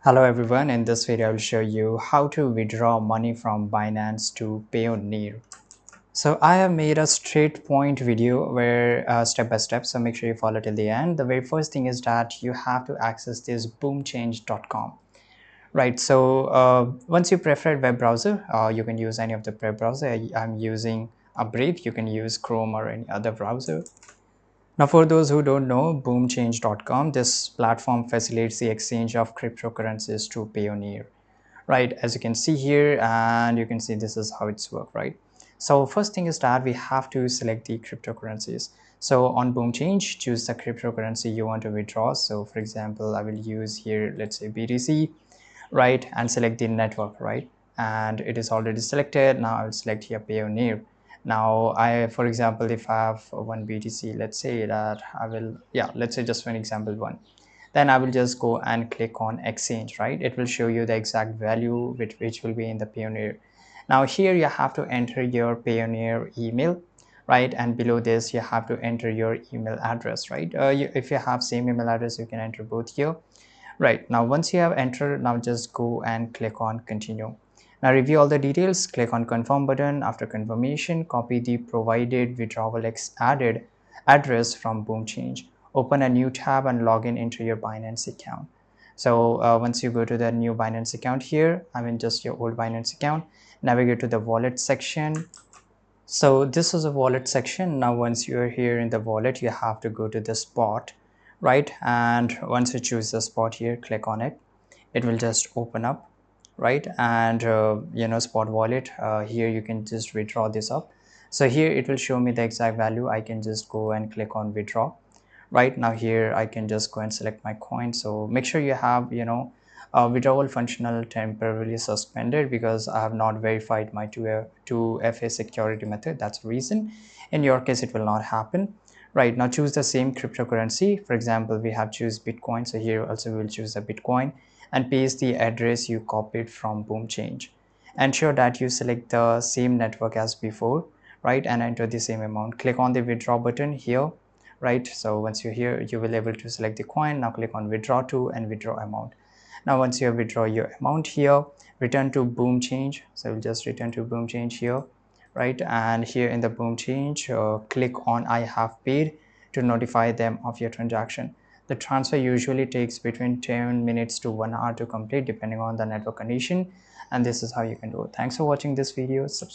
Hello everyone, in this video I will show you how to withdraw money from Binance to Payoneer. So I have made a straight point video where step by step, so make sure you follow till the end. The very first thing is that you have to access this boomchange.com. Right, so once you prefer web browser, you can use any of the web browser. I'm using a Brave, you can use Chrome or any other browser. Now, for those who don't know, boomchange.com, this platform facilitates the exchange of cryptocurrencies to Payoneer, right? As you can see here, and you can see this is how it's work, right? So first thing is that we have to select the cryptocurrencies. So on Boomchange, choose the cryptocurrency you want to withdraw. So for example, I will use here, let's say BTC, right? And select the network, right? And it is already selected. Now I will select here Payoneer. Now for example, if I have one BTC, let's say that I will, yeah, let's say just for an example one, then I will just go and click on exchange, right? It will show you the exact value which will be in the Payoneer. Now here you have to enter your Payoneer email, right? And below this you have to enter your email address, right? If you have same email address, you can enter both here. Right, now once you have entered, now just go and click on continue. Now review all the details, click on confirm button. After confirmation, copy the provided withdrawal added address from Boomchange. Open a new tab and log in into your Binance account. So once you go to the new Binance account here, I mean just your old Binance account, navigate to the wallet section. So this is a wallet section. Now once you're here in the wallet, you have to go to the spot, right? And once you choose the spot here, click on it. It will just open up, right? And spot wallet, here you can just withdraw this up. So here it will show me the exact value. I can just go and click on withdraw. Right now here I can just go and select my coin. So make sure you have withdrawal functional temporarily suspended, because I have not verified my 2FA security method. That's the reason. In your case it will not happen. Right, now choose the same cryptocurrency. For example, we have choose Bitcoin, so here also we will choose the Bitcoin and paste the address you copied from Boomchange. Ensure that you select the same network as before, right, and enter the same amount. Click on the withdraw button here, right? So once you're here, you will able to select the coin. Now click on withdraw to and withdraw amount. Now once you have withdraw your amount here, return to Boomchange. So we'll just return to Boomchange here, right? And here in the Boomchange, click on I have paid to notify them of your transaction. The transfer usually takes between 10 minutes to 1 hour to complete, depending on the network condition. And this is how you can do it. Thanks for watching this video. Subscribe.